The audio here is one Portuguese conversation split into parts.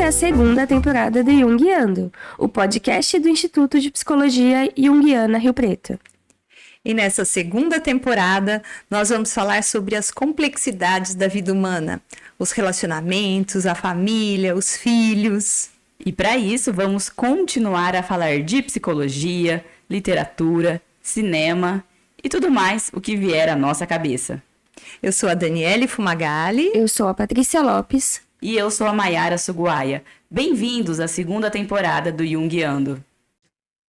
a segunda temporada do Jungiando, o podcast do Instituto de Psicologia Jungiana Rio Preto. E nessa segunda temporada, nós vamos falar sobre as complexidades da vida humana, os relacionamentos, a família, os filhos. E para isso, vamos continuar a falar de psicologia, literatura, cinema e tudo mais o que vier à nossa cabeça. Eu sou a Daniele Fumagalli. Eu sou a Patrícia Lopes. E eu sou a Maiara Suguaia. Bem-vindos à segunda temporada do Jungiando.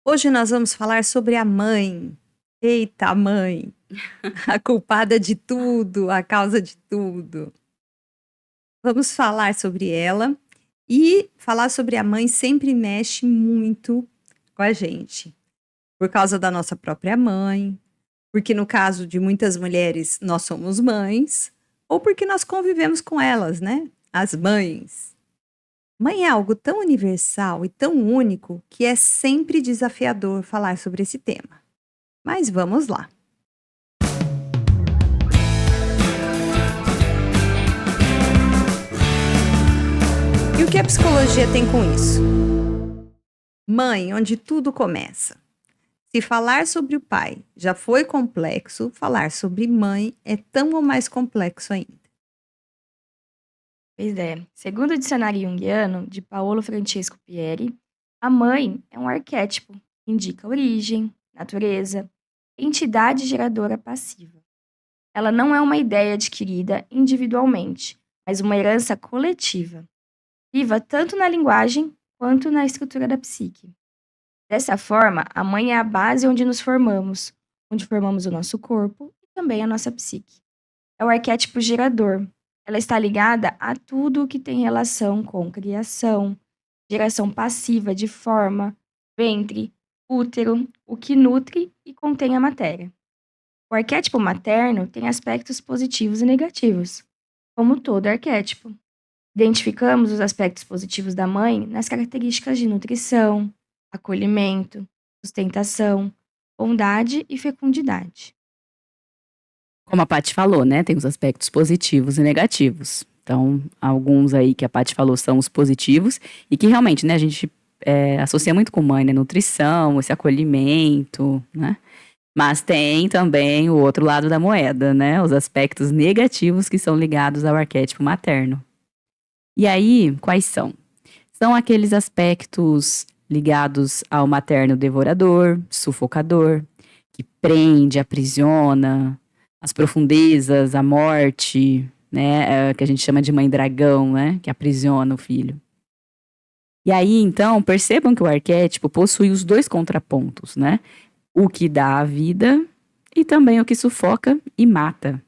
Hoje nós vamos falar sobre a mãe. Eita, mãe! A culpada de tudo, a causa de tudo. Vamos falar sobre ela. E falar sobre a mãe sempre mexe muito com a gente. Por causa da nossa própria mãe. Porque no caso de muitas mulheres, nós somos mães. Ou porque nós convivemos com elas, né? As mães. Mãe é algo tão universal e tão único que é sempre desafiador falar sobre esse tema. Mas vamos lá. E o que a psicologia tem com isso? Mãe, onde tudo começa. Se falar sobre o pai já foi complexo, falar sobre mãe é tão ou mais complexo ainda. Pois é, segundo o dicionário junguiano, de Paolo Francesco Pieri, a mãe é um arquétipo que indica origem, natureza, entidade geradora passiva. Ela não é uma ideia adquirida individualmente, mas uma herança coletiva, viva tanto na linguagem quanto na estrutura da psique. Dessa forma, a mãe é a base onde nos formamos, onde formamos o nosso corpo e também a nossa psique. É o arquétipo gerador. Ela está ligada a tudo o que tem relação com criação, geração passiva de forma, ventre, útero, o que nutre e contém a matéria. O arquétipo materno tem aspectos positivos e negativos, como todo arquétipo. Identificamos os aspectos positivos da mãe nas características de nutrição, acolhimento, sustentação, bondade e fecundidade. Como a Paty falou, né? Tem os aspectos positivos e negativos. Então, alguns aí que a Paty falou são os positivos e que realmente, né, a gente associa muito com mãe, né? Nutrição, esse acolhimento, né? Mas tem também o outro lado da moeda, né? Os aspectos negativos que são ligados ao arquétipo materno. E aí, quais são? São aqueles aspectos ligados ao materno devorador, sufocador, que prende, aprisiona, as profundezas, a morte, né, que a gente chama de mãe dragão, né, que aprisiona o filho. E aí, então, percebam que o arquétipo possui os dois contrapontos, né, o que dá a vida e também o que sufoca e mata.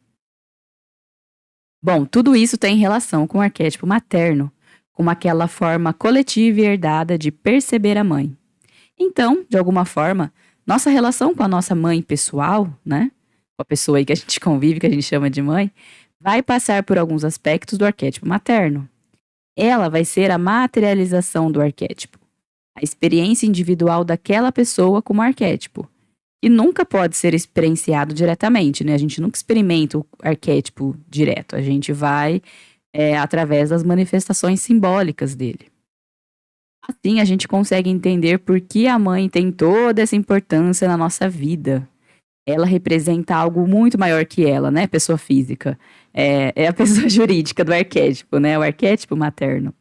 Bom, tudo isso tem relação com o arquétipo materno, como aquela forma coletiva e herdada de perceber a mãe. Então, de alguma forma, nossa relação com a nossa mãe pessoal, né, com a pessoa aí que a gente convive, que a gente chama de mãe, vai passar por alguns aspectos do arquétipo materno. Ela vai ser a materialização do arquétipo, a experiência individual daquela pessoa como arquétipo, e nunca pode ser experienciado diretamente, né? A gente nunca experimenta o arquétipo direto, a gente vai através das manifestações simbólicas dele. Assim, a gente consegue entender por que a mãe tem toda essa importância na nossa vida. Ela representa algo muito maior que ela, né? Pessoa física. É a pessoa jurídica do arquétipo, né? O arquétipo materno.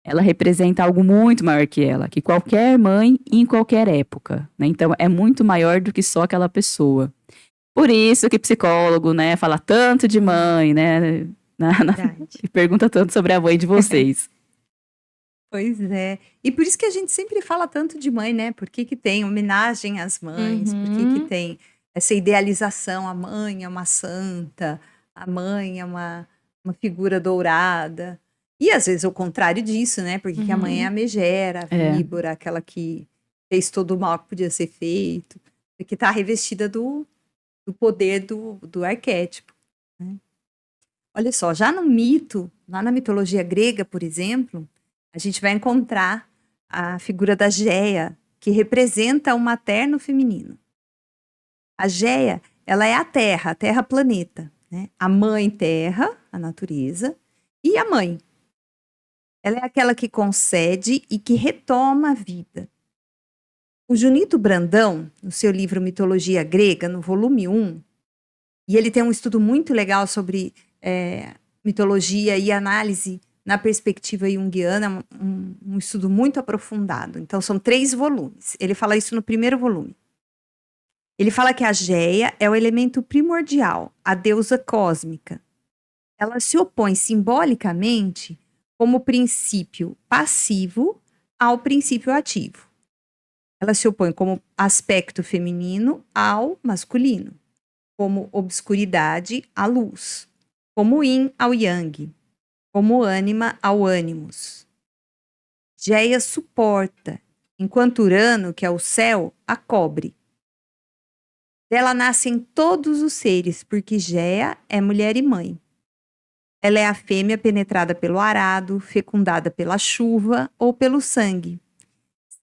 Ela representa algo muito maior que ela, que qualquer mãe em qualquer época, né? Então, é muito maior do que só aquela pessoa. Por isso que psicólogo, né, fala tanto de mãe, né? E pergunta tanto sobre a mãe de vocês. Pois é. E por isso que a gente sempre fala tanto de mãe, né? Por que que tem homenagem às mães? Por que que tem essa idealização? A mãe é uma santa, a mãe é uma figura dourada. E às vezes o contrário disso, né? Porque que a mãe é a megera, a víbora, aquela que fez todo o mal que podia ser feito. Porque está revestida do poder do arquétipo, né? Olha só, já no mito, lá na mitologia grega, por exemplo, a gente vai encontrar a figura da Géia, que representa o materno feminino. A Géia, ela é a terra planeta, né? A mãe terra, a natureza, e a mãe. Ela é aquela que concede e que retoma a vida. O Junito Brandão, no seu livro Mitologia Grega, no volume 1, e ele tem um estudo muito legal sobre mitologia e análise na perspectiva junguiana, um estudo muito aprofundado. Então, são 3 volumes. Ele fala isso no primeiro volume. Ele fala que a Geia é o elemento primordial, a deusa cósmica. Ela se opõe simbolicamente como princípio passivo ao princípio ativo. Ela se opõe como aspecto feminino ao masculino, como obscuridade à luz, como yin ao yang, como ânima ao ânimos. Geia suporta, enquanto Urano, que é o céu, a cobre. Dela nascem todos os seres, porque Geia é mulher e mãe. Ela é a fêmea penetrada pelo arado, fecundada pela chuva ou pelo sangue.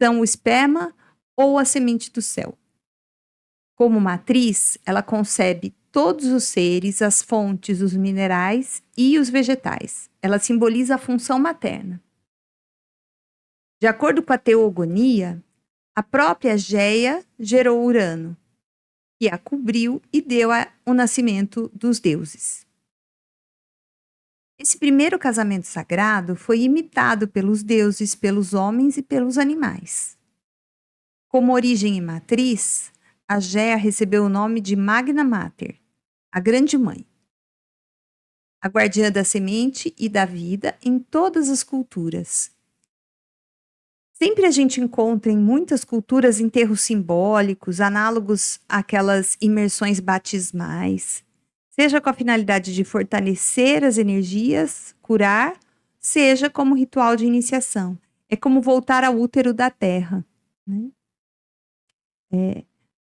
São o esperma ou a semente do céu. Como matriz, ela concebe todos os seres, as fontes, os minerais e os vegetais. Ela simboliza a função materna. De acordo com a teogonia, a própria Geia gerou Urano, que a cobriu e deu o nascimento dos deuses. Esse primeiro casamento sagrado foi imitado pelos deuses, pelos homens e pelos animais. Como origem e matriz, a Geia recebeu o nome de Magna Mater, a Grande Mãe, a guardiã da semente e da vida em todas as culturas. Sempre a gente encontra em muitas culturas enterros simbólicos, análogos àquelas imersões batismais, seja com a finalidade de fortalecer as energias, curar, seja como ritual de iniciação. É como voltar ao útero da terra, né?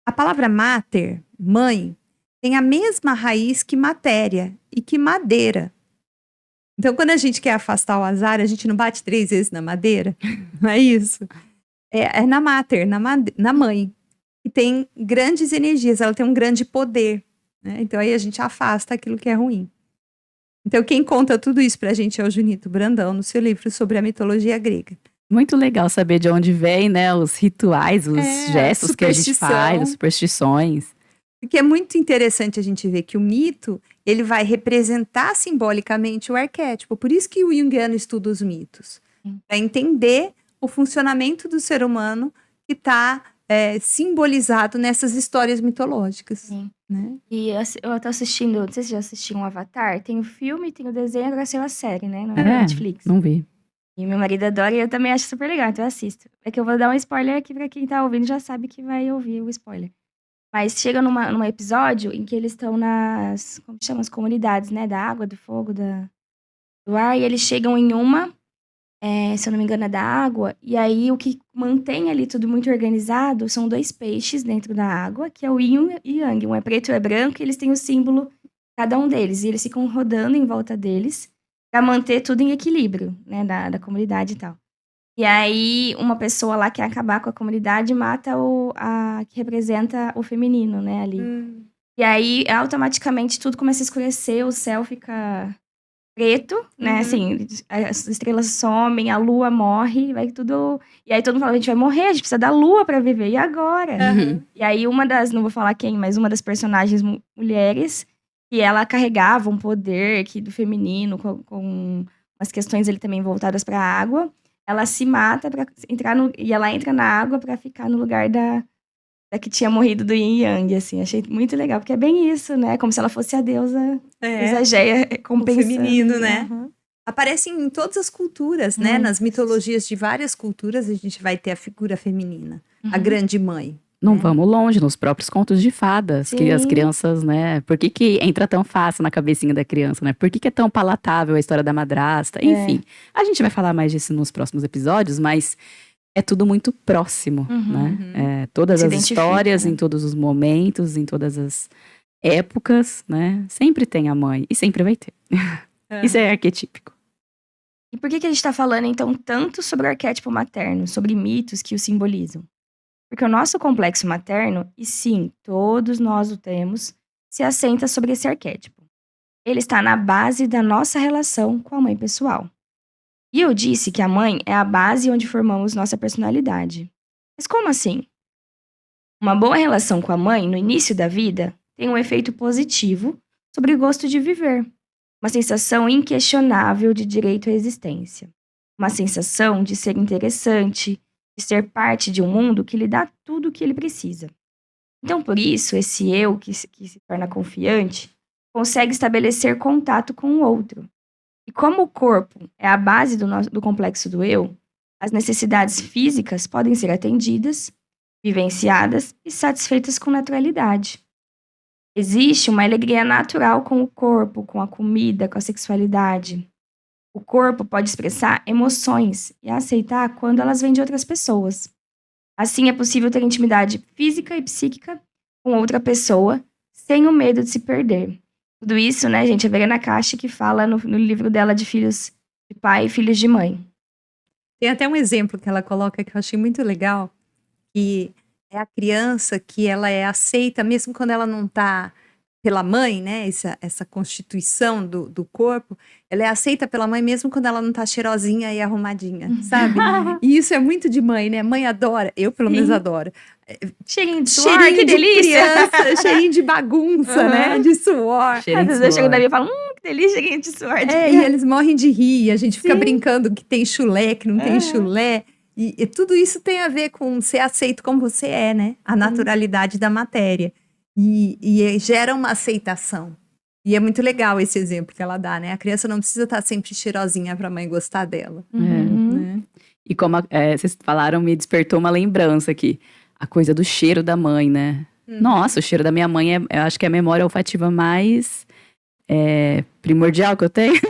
A palavra mater, mãe, tem a mesma raiz que matéria e que madeira. Então, quando a gente quer afastar o azar, a gente não bate 3 vezes na madeira, não é isso? É na mater, na mãe, que tem grandes energias, ela tem um grande poder, né? Então, aí a gente afasta aquilo que é ruim. Então, quem conta tudo isso pra gente é o Junito Brandão, no seu livro sobre a mitologia grega. Muito legal saber de onde vem, né, os rituais, os gestos que a gente faz, as superstições. Porque é muito interessante a gente ver que o mito, ele vai representar simbolicamente o arquétipo. Por isso que o junguiano estuda os mitos. Para entender o funcionamento do ser humano que está simbolizado nessas histórias mitológicas. Sim. Né? E eu tô assistindo, não sei se você já assistiu um Avatar, tem o filme, tem o desenho, agora saiu a série, né? Na Netflix. Não vi. E meu marido adora e eu também acho super legal, então eu assisto. É que eu vou dar um spoiler aqui pra quem tá ouvindo já sabe que vai ouvir o spoiler. Mas chega num episódio em que eles estão como chama, as comunidades, né? Da água, do fogo, do ar. E eles chegam em uma, se eu não me engano, é da água. E aí o que mantém ali tudo muito organizado são 2 peixes dentro da água, que é o yin e yang. Um é preto e é branco, e eles têm o símbolo, cada um deles. E eles ficam rodando em volta deles pra manter tudo em equilíbrio, né? Da comunidade e tal. E aí, uma pessoa lá quer acabar com a comunidade e mata a que representa o feminino, né, ali. E aí, automaticamente, tudo começa a escurecer, o céu fica preto, né, assim, as estrelas somem, a lua morre, vai tudo... E aí, todo mundo fala, a gente vai morrer, a gente precisa da lua pra viver, e agora? E aí, não vou falar quem, mas uma das personagens mulheres, que ela carregava um poder do feminino, com umas questões ali também voltadas pra água, ela se mata pra entrar e ela entra na água pra ficar no lugar da que tinha morrido do Yin e Yang, assim. Achei muito legal, porque é bem isso, né? Como se ela fosse a deusa Geia compensando. O feminino, né? Aparecem em todas as culturas, né? Nas mitologias de várias culturas, a gente vai ter a figura feminina. A grande mãe. Não vamos longe, nos próprios contos de fadas, que as crianças, né? Por que entra tão fácil na cabecinha da criança, né? Por que é tão palatável a história da madrasta? Enfim, a gente vai falar mais disso nos próximos episódios, mas é tudo muito próximo, né? Todas as histórias, em todos os momentos, em todas as épocas, né? Sempre tem a mãe e sempre vai ter. Isso é arquetípico. E por que a gente tá falando, então, tanto sobre o arquétipo materno, sobre mitos que o simbolizam? Porque o nosso complexo materno, e sim, todos nós o temos, se assenta sobre esse arquétipo. Ele está na base da nossa relação com a mãe pessoal. E eu disse que a mãe é a base onde formamos nossa personalidade. Mas como assim? Uma boa relação com a mãe no início da vida tem um efeito positivo sobre o gosto de viver, uma sensação inquestionável de direito à existência, uma sensação de ser interessante, de ser parte de um mundo que lhe dá tudo o que ele precisa. Então, por isso, esse eu que se torna confiante consegue estabelecer contato com o outro. E como o corpo é a base do complexo do eu, as necessidades físicas podem ser atendidas, vivenciadas e satisfeitas com naturalidade. Existe uma alegria natural com o corpo, com a comida, com a sexualidade. O corpo pode expressar emoções e aceitar quando elas vêm de outras pessoas. Assim, é possível ter intimidade física e psíquica com outra pessoa, sem o medo de se perder. Tudo isso, né, gente, a Verena Caixa que fala no livro dela de filhos de pai e filhos de mãe. Tem até um exemplo que ela coloca que eu achei muito legal, que é a criança que ela é aceita, mesmo quando ela não está pela mãe, né? Essa constituição do corpo, ela é aceita pela mãe mesmo quando ela não tá cheirosinha e arrumadinha, sabe? E isso é muito de mãe, né? Mãe adora, eu pelo menos adoro. Cheirinho de suor, Cheirinho que de delícia! criança, cheirinho de bagunça, né? De suor. Cheirinho Às de vezes eu chego suor. da minha e falo, que delícia, cheirinho de suor. E eles morrem de rir, a gente fica Sim. brincando que tem chulé, que não tem chulé. E tudo isso tem a ver com ser aceito como você é, né? A naturalidade da matéria. E gera uma aceitação. E é muito legal esse exemplo que ela dá, né? A criança não precisa estar sempre cheirosinha para a mãe gostar dela. Uhum. Né? E como vocês falaram, me despertou uma lembrança aqui. A coisa do cheiro da mãe, né? Nossa, o cheiro da minha mãe, eu acho que é a memória olfativa mais primordial que eu tenho.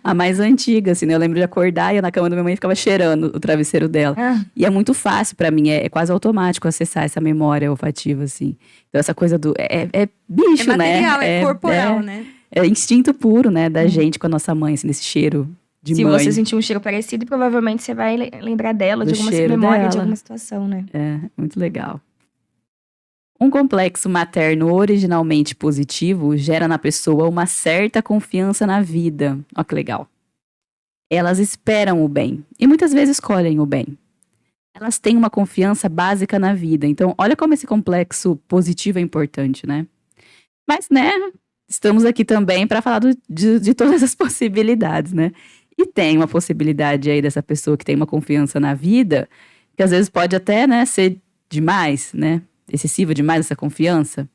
A mais antiga, assim, né? Eu lembro de acordar e eu na cama da minha mãe ficava cheirando o travesseiro dela. Ah, E é muito fácil pra mim, é quase automático acessar essa memória olfativa, assim. Então essa coisa do... É bicho, É material, né? é corporal, né? É instinto puro, né? Da gente com a nossa mãe, assim, desse cheiro de se mãe. você sentir um cheiro parecido, provavelmente você vai lembrar dela, Do de alguma cheiro memória, de dela. alguma situação, né? É, muito legal. Um complexo materno originalmente positivo gera na pessoa uma certa confiança na vida. Ó que legal. Elas esperam o bem e muitas vezes escolhem o bem. Elas têm uma confiança básica na vida. Então, olha como esse complexo positivo é importante, né? Mas, né, estamos aqui também para falar de todas as possibilidades, né? E tem uma possibilidade aí dessa pessoa que tem uma confiança na vida, que às vezes pode até, né, ser demais, né? Excessiva demais essa confiança.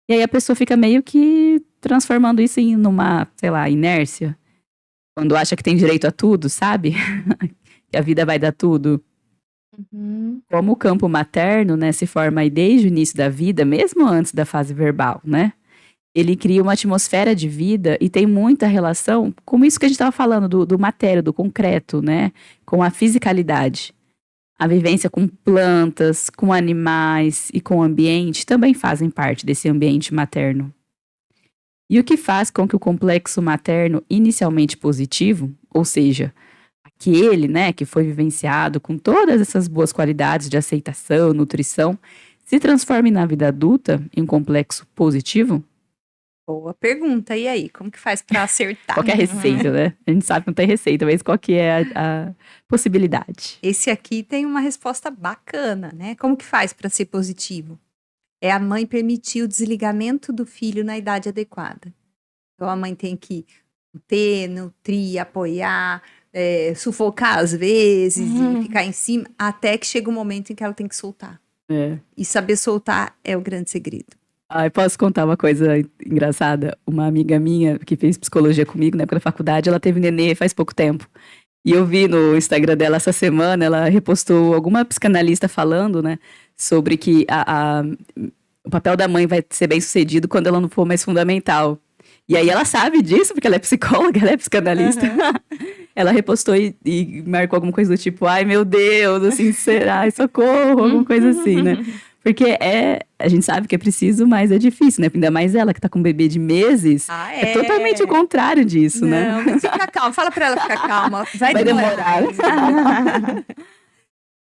E aí a pessoa fica meio que transformando isso em numa, sei lá, inércia. Quando acha que tem direito a tudo, sabe? Que a vida vai dar tudo. Como o campo materno, né, se forma aí desde o início da vida, mesmo antes da fase verbal, né? Ele cria uma atmosfera de vida e tem muita relação com isso que a gente estava falando, do matéria, do concreto, né? Com a fisicalidade. A vivência com plantas, com animais e com o ambiente também fazem parte desse ambiente materno. E o que faz com que o complexo materno inicialmente positivo, ou seja, aquele, né, que foi vivenciado com todas essas boas qualidades de aceitação, nutrição, se transforme na vida adulta em um complexo positivo? Boa pergunta. E aí, como que faz para acertar? Qual que é a receita, né? A gente sabe que não tem receita, mas qual que é a possibilidade? Esse aqui tem uma resposta bacana, né? Como que faz para ser positivo? É a mãe permitir o desligamento do filho na idade adequada. Então, a mãe tem que ter, nutrir, apoiar, sufocar às vezes e ficar em cima, até que chega um momento em que ela tem que soltar. E saber soltar é o grande segredo. Ai, posso contar uma coisa engraçada? Uma amiga minha que fez psicologia comigo na época da faculdade, ela teve nenê faz pouco tempo. E eu vi no Instagram dela essa semana, ela repostou alguma psicanalista falando, né, sobre que o papel da mãe vai ser bem sucedido quando ela não for mais fundamental. E aí ela sabe disso, porque ela é psicóloga, ela é psicanalista. Ela repostou e marcou alguma coisa do tipo, ai meu Deus, assim, será? Ai, socorro, alguma coisa assim, né? Porque a gente sabe que é preciso, mas é difícil, né? Ainda mais ela que tá com um bebê de meses. É totalmente o contrário disso, né? Não, mas fica calma. Fala pra ela ficar calma. Vai demorar.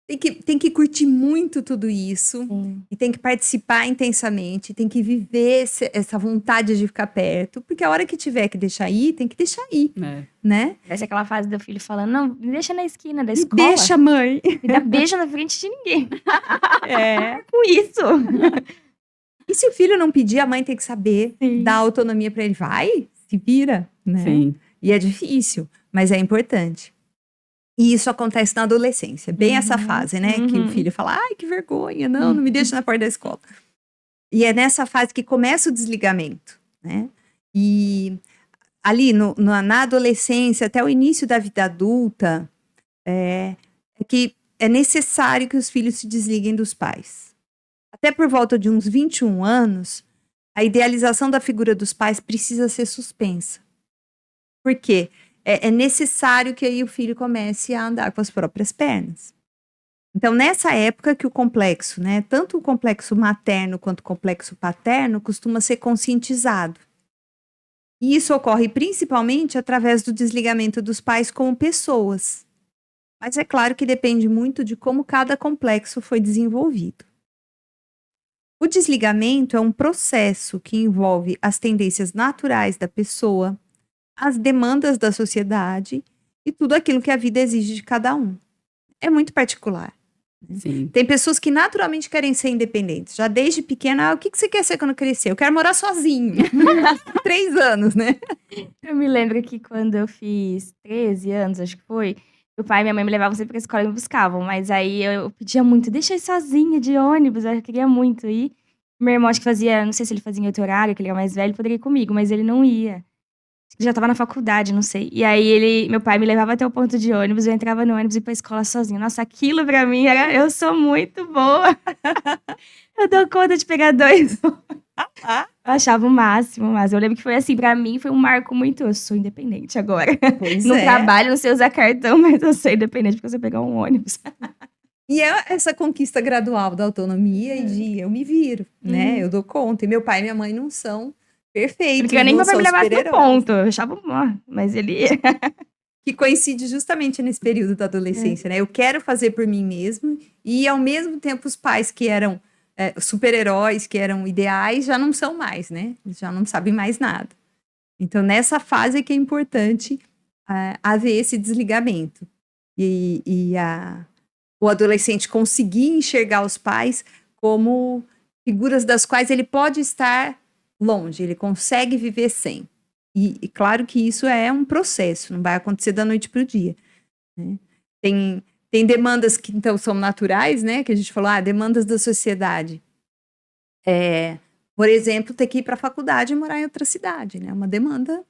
Tem que curtir muito tudo isso. Sim. E tem que participar intensamente, tem que viver essa vontade de ficar perto, porque a hora que tiver que deixar ir, tem que deixar ir, É. né? Parece aquela fase do filho falando, não, me deixa na esquina da Me escola. deixa, mãe. Me dá beijo na frente de ninguém. É. Com isso. E se o filho não pedir, a mãe tem que saber Sim. dar autonomia pra ele. Vai, se vira, né? Sim. E é difícil, mas é importante. E isso acontece na adolescência, bem essa fase, né? Que o filho fala, ai, que vergonha, não me deixa na porta da escola. E é nessa fase que começa o desligamento, né? E ali na adolescência, até o início da vida adulta, é que é necessário que os filhos se desliguem dos pais. Até por volta de uns 21 anos, a idealização da figura dos pais precisa ser suspensa. Por quê? É necessário que aí o filho comece a andar com as próprias pernas. Então, nessa época que o complexo, né, tanto o complexo materno quanto o complexo paterno, costuma ser conscientizado. E isso ocorre principalmente através do desligamento dos pais como pessoas. Mas é claro que depende muito de como cada complexo foi desenvolvido. O desligamento é um processo que envolve as tendências naturais da pessoa, as demandas da sociedade e tudo aquilo que a vida exige de cada um. É muito particular. Sim. Tem pessoas que naturalmente querem ser independentes. Já desde pequena, o que você quer ser quando crescer? Eu quero morar sozinho. 3 anos, né? Eu me lembro que quando eu fiz 13 anos, acho que foi, meu pai e minha mãe me levavam sempre pra escola e me buscavam. Mas aí eu pedia muito, deixa eu ir sozinha de ônibus, eu queria muito ir. Meu irmão, acho que fazia, não sei se ele fazia em outro horário, que ele era mais velho, poderia ir comigo, mas ele não ia. Já tava na faculdade, não sei. E aí meu pai me levava até o ponto de ônibus, eu entrava no ônibus e ia pra escola sozinha. Nossa, aquilo pra mim era, eu sou muito boa. Eu dou conta de pegar 2. Eu achava o máximo, mas eu lembro que foi assim, pra mim foi um marco muito, eu sou independente agora. Pois Não é. trabalho, não sei usar cartão, mas eu sou independente porque eu sei pegar um ônibus. E é essa conquista gradual da autonomia e de eu me viro, né? Eu dou conta. E meu pai e minha mãe não são perfeitos. Eu não queria nem que não meu pai me são levasse no super-heróis. ponto, eu achava, mas ele ia. Que coincide justamente nesse período da adolescência, né? Eu quero fazer por mim mesmo e, ao mesmo tempo, os pais que eram super-heróis, que eram ideais, já não são mais, né? Eles já não sabem mais nada. Então, nessa fase é que é importante haver esse desligamento. O adolescente conseguir enxergar os pais como figuras das quais ele pode estar longe, ele consegue viver sem. E claro que isso é um processo, não vai acontecer da noite para o dia, né? Tem demandas que então são naturais, né? Que a gente falou, demandas da sociedade. Por exemplo, ter que ir para a faculdade e morar em outra cidade, né? Uma demanda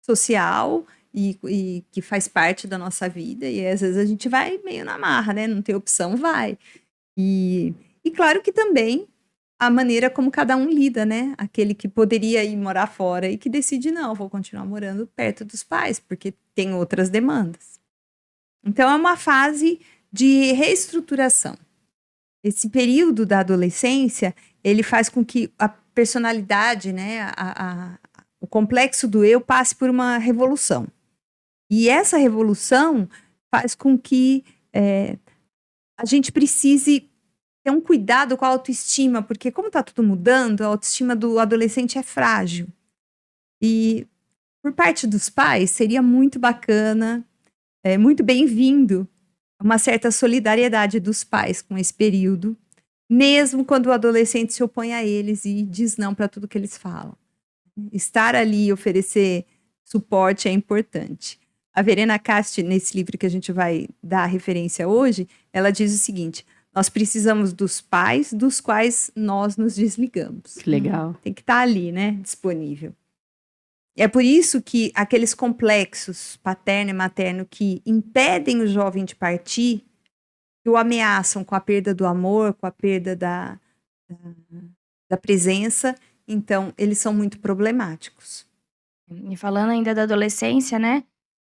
social e que faz parte da nossa vida. E às vezes a gente vai meio na marra, né? Não tem opção, vai. E claro que também a maneira como cada um lida, né? Aquele que poderia ir morar fora e que decide, não, vou continuar morando perto dos pais, porque tem outras demandas. Então, é uma fase de reestruturação. Esse período da adolescência, ele faz com que a personalidade, né? O complexo do eu passe por uma revolução. E essa revolução faz com que a gente precise ter um cuidado com a autoestima, porque como está tudo mudando, a autoestima do adolescente é frágil. E por parte dos pais, seria muito bacana, muito bem-vindo, uma certa solidariedade dos pais com esse período, mesmo quando o adolescente se opõe a eles e diz não para tudo que eles falam. Estar ali e oferecer suporte é importante. A Verena Casti, nesse livro que a gente vai dar referência hoje, ela diz o seguinte: nós precisamos dos pais dos quais nós nos desligamos. Que legal. Tem que estar ali, né? Disponível. É por isso que aqueles complexos paterno e materno que impedem o jovem de partir, que o ameaçam com a perda do amor, com a perda da presença, então eles são muito problemáticos. E falando ainda da adolescência, né?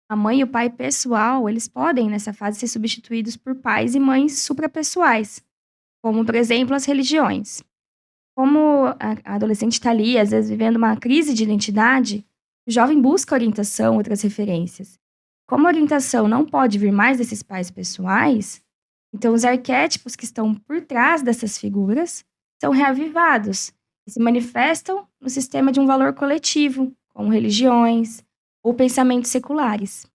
A mãe e o pai pessoal, eles podem, nessa fase, ser substituídos por pais e mães suprapessoais, como, por exemplo, as religiões. Como a adolescente está ali, às vezes, vivendo uma crise de identidade, o jovem busca orientação, outras referências. Como a orientação não pode vir mais desses pais pessoais, Então, os arquétipos que estão por trás dessas figuras são reavivados e se manifestam no sistema de um valor coletivo, como religiões ou pensamentos seculares.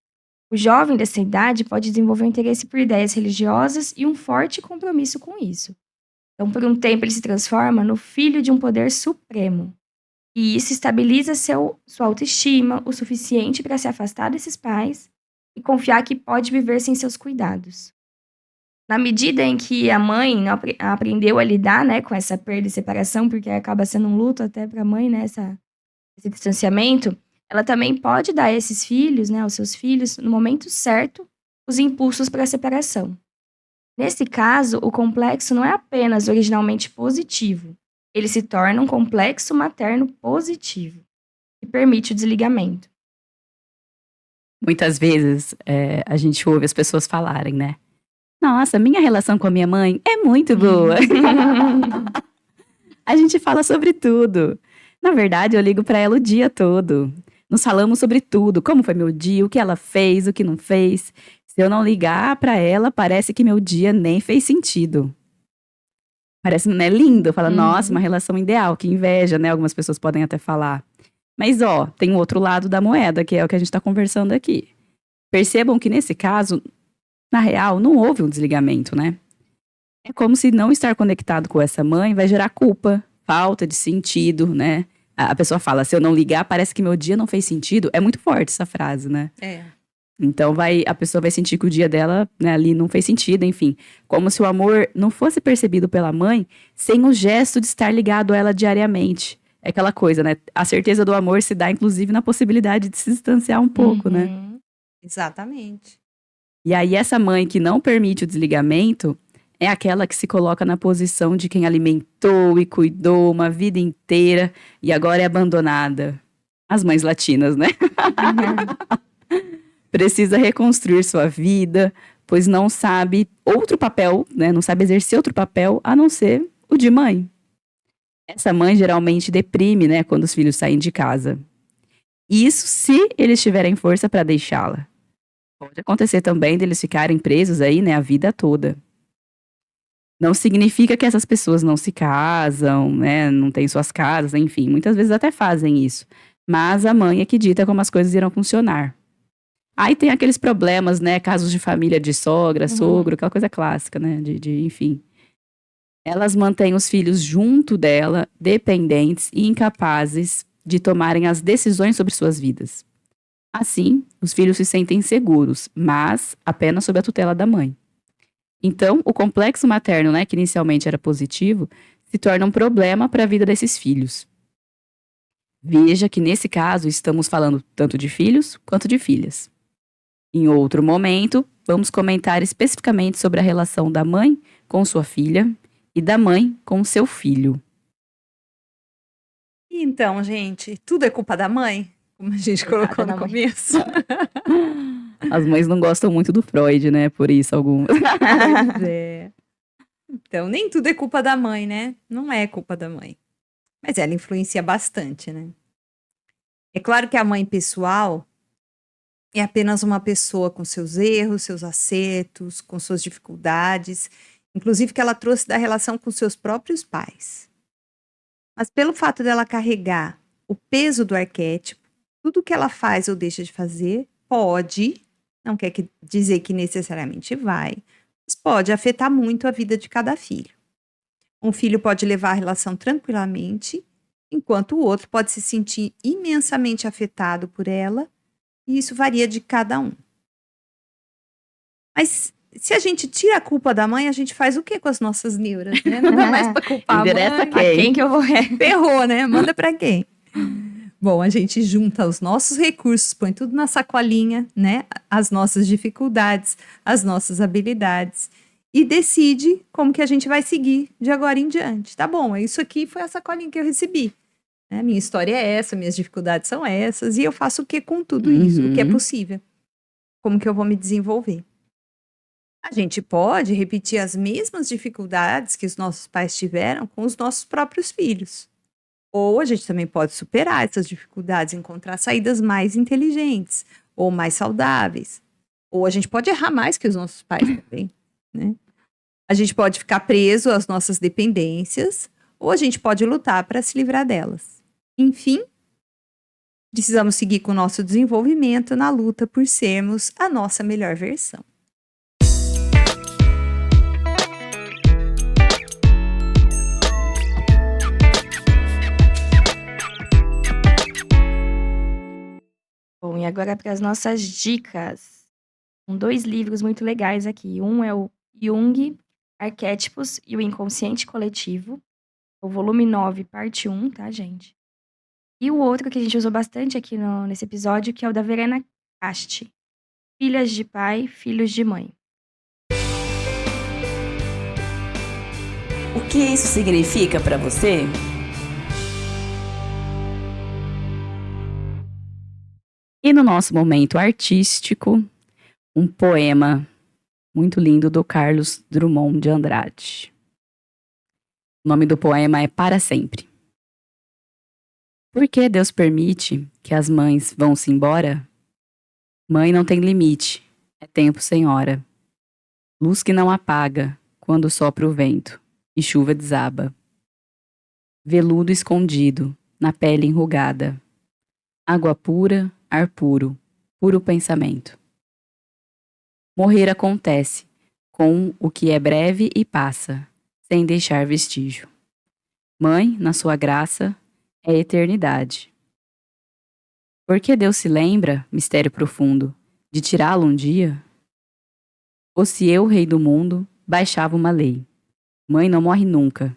O jovem dessa idade pode desenvolver um interesse por ideias religiosas e um forte compromisso com isso. Então, por um tempo, ele se transforma no filho de um poder supremo. E isso estabiliza sua autoestima o suficiente para se afastar desses pais e confiar que pode viver sem seus cuidados. Na medida em que a mãe não aprendeu a lidar, né, com essa perda e separação, porque acaba sendo um luto até para a mãe, né, esse distanciamento, ela também pode dar a esses filhos, né, aos seus filhos, no momento certo, os impulsos para a separação. Nesse caso, o complexo não é apenas originalmente positivo, ele se torna um complexo materno positivo, que permite o desligamento. Muitas vezes a gente ouve as pessoas falarem, né? Nossa, minha relação com a minha mãe é muito boa. A gente fala sobre tudo. Na verdade, eu ligo pra ela o dia todo. Nos falamos sobre tudo, como foi meu dia, o que ela fez, o que não fez. Se eu não ligar pra ela, parece que meu dia nem fez sentido. Parece, né, lindo. Fala, nossa, uma relação ideal, que inveja, né? Algumas pessoas podem até falar. Mas, ó, tem o outro lado da moeda, que é o que a gente tá conversando aqui. Percebam que nesse caso, na real, não houve um desligamento, né? É como se não estar conectado com essa mãe vai gerar culpa, falta de sentido, né? A pessoa fala, se eu não ligar, parece que meu dia não fez sentido. É muito forte essa frase, né? Então a pessoa vai sentir que o dia dela, né, ali não fez sentido, enfim. Como se o amor não fosse percebido pela mãe sem o gesto de estar ligado a ela diariamente. É aquela coisa, né? A certeza do amor se dá, inclusive, na possibilidade de se distanciar um pouco, né? Exatamente. E aí, essa mãe que não permite o desligamento é aquela que se coloca na posição de quem alimentou e cuidou uma vida inteira e agora é abandonada. As mães latinas, né? Precisa reconstruir sua vida, pois não sabe outro papel, né? Não sabe exercer outro papel a não ser o de mãe. Essa mãe geralmente deprime, né? Quando os filhos saem de casa. Isso se eles tiverem força para deixá-la. Pode acontecer também deles ficarem presos aí, né, a vida toda. Não significa que essas pessoas não se casam, né, não têm suas casas, enfim, muitas vezes até fazem isso. Mas a mãe é que dita como as coisas irão funcionar. Aí tem aqueles problemas, né, casos de família de sogra, sogro, aquela coisa clássica, né, enfim. Elas mantêm os filhos junto dela, dependentes e incapazes de tomarem as decisões sobre suas vidas. Assim, os filhos se sentem seguros, mas apenas sob a tutela da mãe. Então, o complexo materno, né, que inicialmente era positivo, se torna um problema para a vida desses filhos. Veja que nesse caso estamos falando tanto de filhos quanto de filhas. Em outro momento, vamos comentar especificamente sobre a relação da mãe com sua filha e da mãe com seu filho. Então, gente, tudo é culpa da mãe? Como a gente colocou no começo. As mães não gostam muito do Freud, né? Por isso, algumas. Pois é. Então, nem tudo é culpa da mãe, né? Não é culpa da mãe. Mas ela influencia bastante, né? É claro que a mãe pessoal é apenas uma pessoa com seus erros, seus acertos, com suas dificuldades, inclusive que ela trouxe da relação com seus próprios pais. Mas pelo fato dela carregar o peso do arquétipo, tudo que ela faz ou deixa de fazer pode, não quer dizer que necessariamente vai, mas pode afetar muito a vida de cada filho. Um filho pode levar a relação tranquilamente, enquanto o outro pode se sentir imensamente afetado por ela, e isso varia de cada um. Mas se a gente tira a culpa da mãe, a gente faz o que com as nossas neuras, né? Não dá mais pra culpar a Indireta mãe. quem? A quem que eu vou... Ferrou, né? Manda pra quem? Bom, a gente junta os nossos recursos, põe tudo na sacolinha, né? As nossas dificuldades, as nossas habilidades e decide como que a gente vai seguir de agora em diante. Tá bom, isso aqui foi a sacolinha que eu recebi. Né? Minha história é essa, minhas dificuldades são essas e eu faço o que com tudo isso? O que é possível? Como que eu vou me desenvolver? A gente pode repetir as mesmas dificuldades que os nossos pais tiveram com os nossos próprios filhos. Ou a gente também pode superar essas dificuldades, encontrar saídas mais inteligentes ou mais saudáveis. Ou a gente pode errar mais que os nossos pais também, né? A gente pode ficar preso às nossas dependências, ou a gente pode lutar para se livrar delas. Enfim, precisamos seguir com o nosso desenvolvimento na luta por sermos a nossa melhor versão. Bom, e agora para as nossas dicas. São 2 livros muito legais aqui. Um é o Jung, Arquétipos e o Inconsciente Coletivo. O volume 9, parte 1, tá, gente? E o outro que a gente usou bastante aqui nesse episódio, que é o da Verena Casti. Filhas de Pai, Filhos de Mãe. O que isso significa para você? E no nosso momento artístico, um poema muito lindo do Carlos Drummond de Andrade. O nome do poema é Para Sempre. Por que Deus permite que as mães vão-se embora? Mãe não tem limite, é tempo sem hora. Luz que não apaga quando sopra o vento e chuva desaba. Veludo escondido na pele enrugada. Água pura, ar puro, puro pensamento. Morrer acontece com o que é breve e passa, sem deixar vestígio. Mãe, na sua graça, é eternidade. Por que Deus se lembra, mistério profundo, de tirá-lo um dia? Ou se eu, rei do mundo, baixava uma lei. Mãe não morre nunca.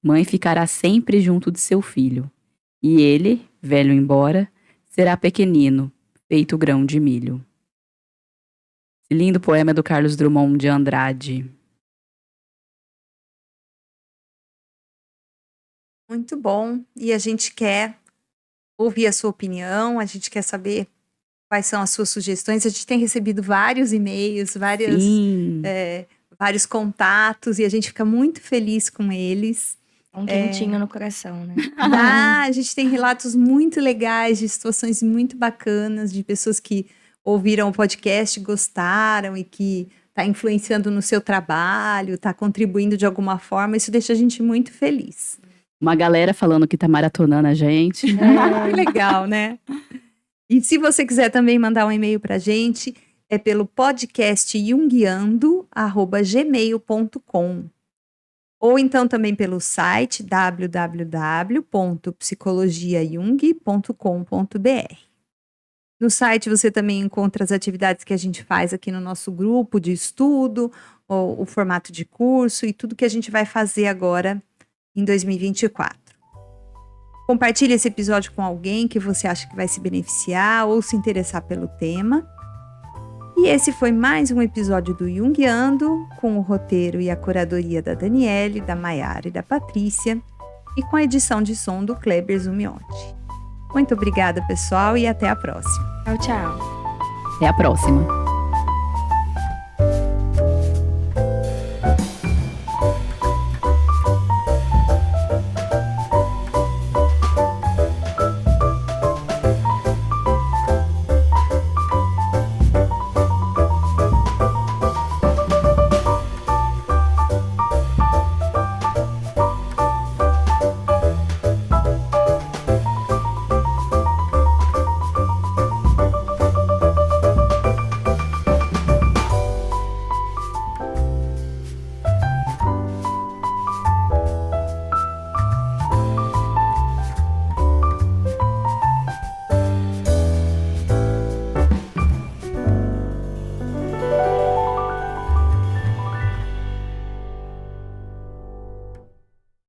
Mãe ficará sempre junto de seu filho. E ele, velho embora, será pequenino, feito grão de milho. Esse lindo poema é do Carlos Drummond de Andrade. Muito bom. E a gente quer ouvir a sua opinião, a gente quer saber quais são as suas sugestões. A gente tem recebido vários e-mails, vários contatos, e a gente fica muito feliz com eles. Um quentinho no coração, né? A gente tem relatos muito legais de situações muito bacanas, de pessoas que ouviram o podcast, gostaram e que está influenciando no seu trabalho, está contribuindo de alguma forma. Isso deixa a gente muito feliz. Uma galera falando que tá maratonando a gente. Que legal, né? E se você quiser também mandar um e-mail para a gente, é pelo podcast junguiando@gmail.com. Ou então também pelo site www.psicologiajung.com.br. No site você também encontra as atividades que a gente faz aqui no nosso grupo de estudo, o formato de curso e tudo que a gente vai fazer agora em 2024. Compartilhe esse episódio com alguém que você acha que vai se beneficiar ou se interessar pelo tema. E esse foi mais um episódio do Junguiando, com o roteiro e a curadoria da Daniele, da Maiara e da Patrícia, e com a edição de som do Kleber Zumionte. Muito obrigada, pessoal, e até a próxima. Tchau, tchau. Até a próxima.